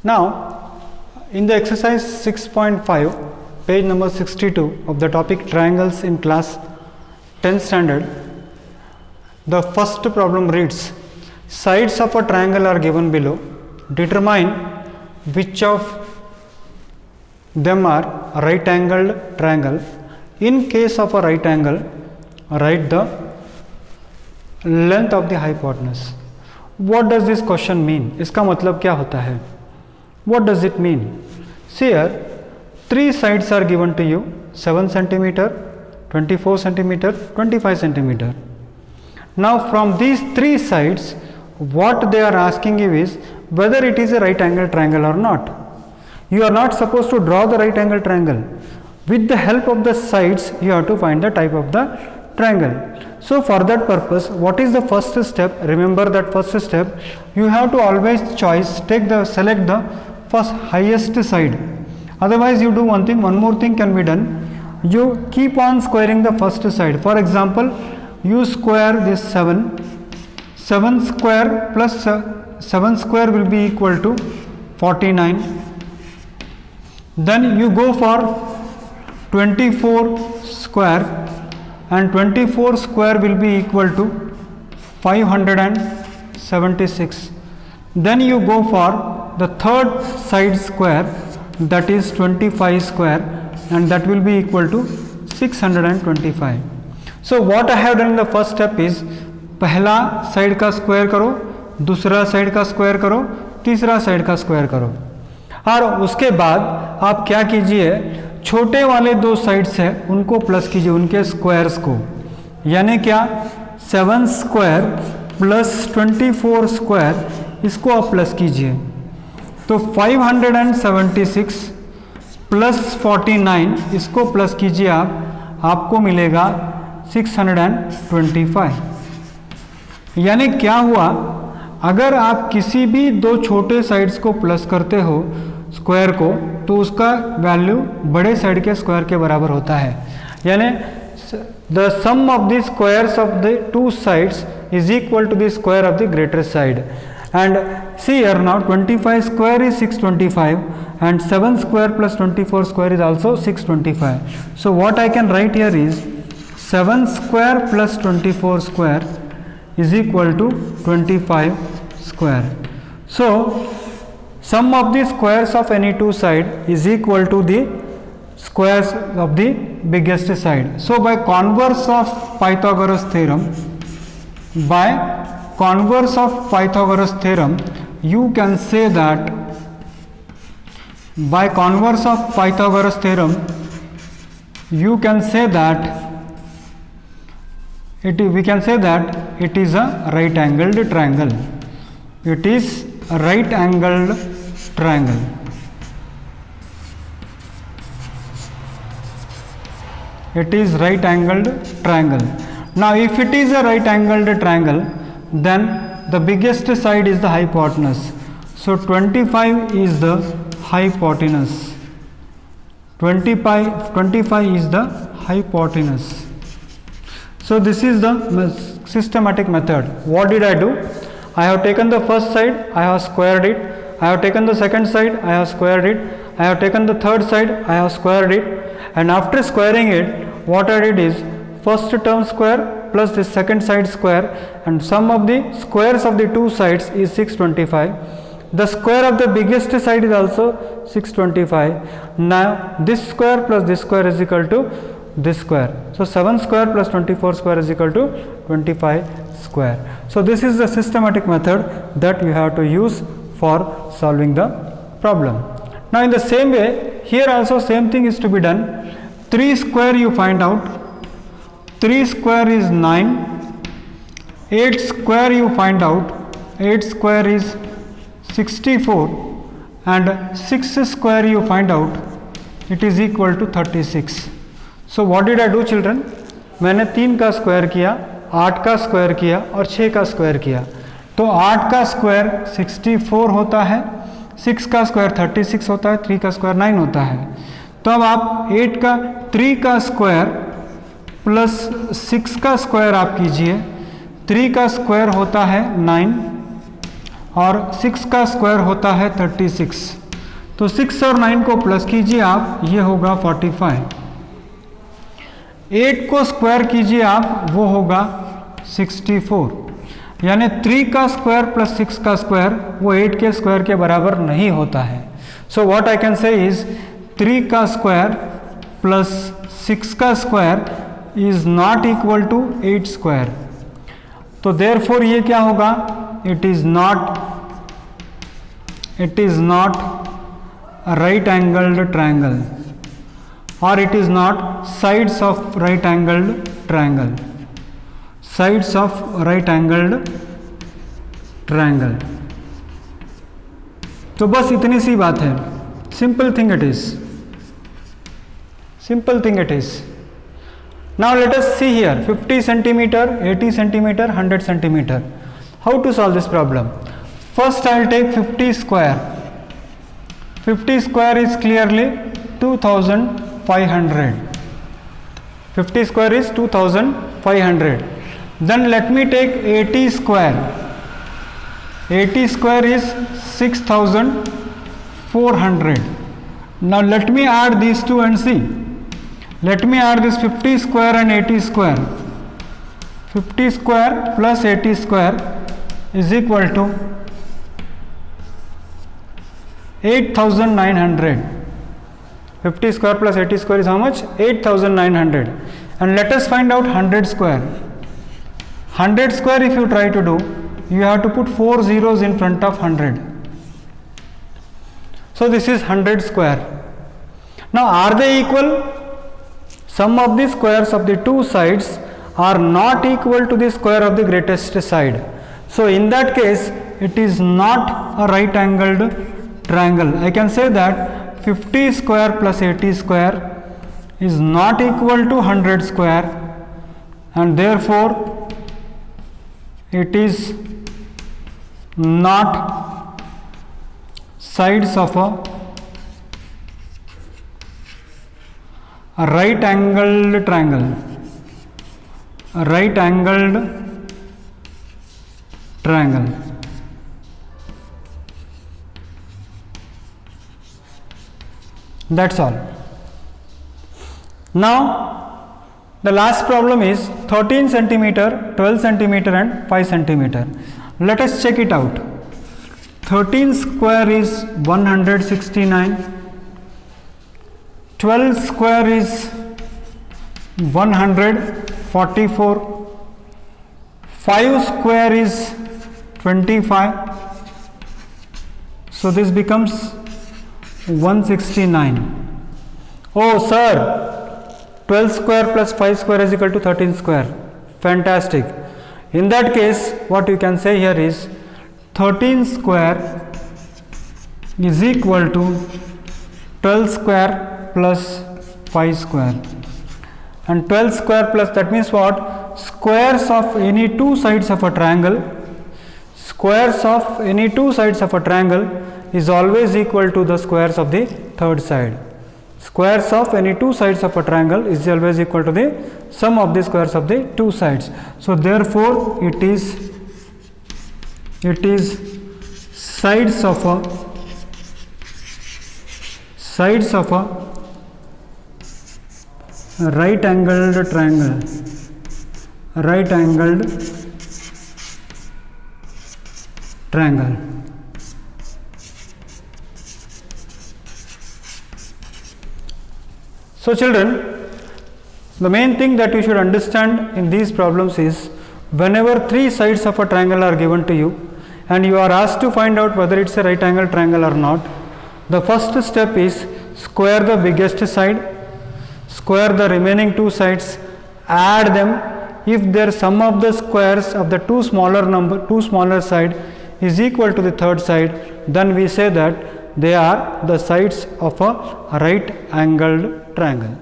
Now, in the exercise 6.5, page number 62 of the topic triangles in class 10th standard, the first problem reads, sides of a triangle are given below. Determine which of them are right angled triangle. In case of a right angle, write the length of the hypotenuse. What does this question mean? इसका मतलब क्या होता है? What does it mean? See here, three sides are given to you: 7 centimeter, 24 centimeter, 25 centimeter. Now from these three sides, what they are asking you is whether it is a right angle triangle or not. You are not supposed to draw the right angle triangle. With the help of the sides, you have to find the type of the triangle. So for that purpose, what is the first step? Remember that first step, you have to always select the first highest side. Otherwise you do one more thing can be done. You keep on squaring the first side. For example, you square this 7 square plus 7 square will be equal to 49. Then you go for 24 square, and 24 square will be equal to 576. Then you go for the third side square, that is 25 square, and that will be equal to 625. So what I have done in the first step is, पहला side का square करो, दूसरा side का square करो, तीसरा side का square करो, और उसके बाद आप क्या कीजिए, छोटे वाले दो साइड्स हैं उनको प्लस कीजिए, उनके स्क्वायर्स को, यानी क्या 7 स्क्वायर प्लस 24 स्क्वायर, इसको आप प्लस कीजिए, तो 576 प्लस 49 इसको प्लस कीजिए आपको मिलेगा 625. यानी क्या हुआ, अगर आप किसी भी दो छोटे साइड्स को प्लस करते हो स्क्वायर को, तो उसका वैल्यू बड़े साइड के स्क्वायर के बराबर होता है. यानी the sum of the squares of the two sides is equal to the square of the greater side. And see here now 25 square is 625 and 7 square plus 24 square is also 625. So what I can write here is 7 square plus 24 square is equal to 25 square. So sum of the squares of any two side is equal to the squares of the biggest side. So by converse of Pythagoras theorem, you can say that by converse of Pythagoras theorem, you can say that we can say that it is a right angled triangle. It is a right angled triangle. It is right angled triangle. Now if it is a right angled triangle, then the biggest side is the hypotenuse. So 25 is the hypotenuse. 25 is the hypotenuse. So this is the systematic method. What did I do? I have taken the first side, I have squared it. I have taken the second side, I have squared it. I have taken the third side, I have squared it. And after squaring it, what I did is first term square plus the second side square, and sum of the squares of the two sides is 625. The square of the biggest side is also 625. Now this square plus this square is equal to this square. So 7 square plus 24 square is equal to 25 square. So this is the systematic method that you have to use for solving the problem. Now in the same way, here also same thing is to be done. 3 square you find out. 3 square is 9. 8 square you find out. 8 square is 64, and 6 square you find out, it is equal to 36. So what did I do children? मैंने 3 का square किया, 8 का square किया और 6 का square किया. तो 8 का स्क्वायर 64 होता है, 6 का स्क्वायर 36 होता है, 3 का स्क्वायर 9 होता है. तो अब आप 3 का स्क्वायर प्लस 6 का स्क्वायर आप कीजिए. 3 का स्क्वायर होता है 9 और 6 का स्क्वायर होता है 36। तो 6 और 9 को प्लस कीजिए आप, ये होगा 45। 8 को स्क्वायर कीजिए आप, वो होगा 64। यानी 3 का स्क्वायर प्लस 6 का स्क्वायर वो 8 के स्क्वायर के बराबर नहीं होता है। So what I can say is 3 का स्क्वायर प्लस 6 का square is not equal to 8 square. तो देयरफॉर ये क्या होगा, it is not a right angled triangle, or it is not sides of right angled triangle, sides of right angled triangle। तो बस इतनी सी बात है, simple thing it is, simple thing it is। Now let us see here 50 centimeter, 80 centimeter, 100 centimeter. How to solve this problem? First I will take 50 square. 50 square is clearly 2500. 50 square is 2500. Then let me take 80 square. 80 square is 6400. Now let me add these two and see. Let me add this 50 square and 80 square. 50 square plus 80 square is equal to 8900. 50 square plus 80 square is how much? 8900. And let us find out 100 square. 100 square if you try to do, you have to put 4 zeros in front of 100. So this is 100 square. Now are they equal? Sum of the squares of the two sides are not equal to the square of the greatest side. So in that case, it is not a right angled triangle. I can say that 50 square plus 80 square is not equal to 100 square, and therefore it is not sides of a right angled triangle. A right angled triangle. That's all. Now the last problem is 13 centimeter, 12 centimeter and 5 centimeter. Let us check it out. 13 square is 169, 12 square is 144, 5 square is 25, so this becomes 169. Oh sir, 12 square plus 5 square is equal to 13 square. Fantastic. In that case, what you can say here is 13 square is equal to 12 square plus 5 square. And 12 square plus, that means what? Squares of any two sides of a triangle. Squares of any two sides of a triangle is always equal to the squares of the third side. Squares of any two sides of a triangle is always equal to the sum of the squares of the two sides. So therefore it is sides of a right angled triangle. Right angled triangle. So children, the main thing that you should understand in these problems is, whenever three sides of a triangle are given to you and you are asked to find out whether it's a right angle triangle or not, the first step is square the biggest side, square the remaining two sides, add them. If their sum of the squares of the two smaller side is equal to the third side, then we say that they are the sides of a right angled triangle.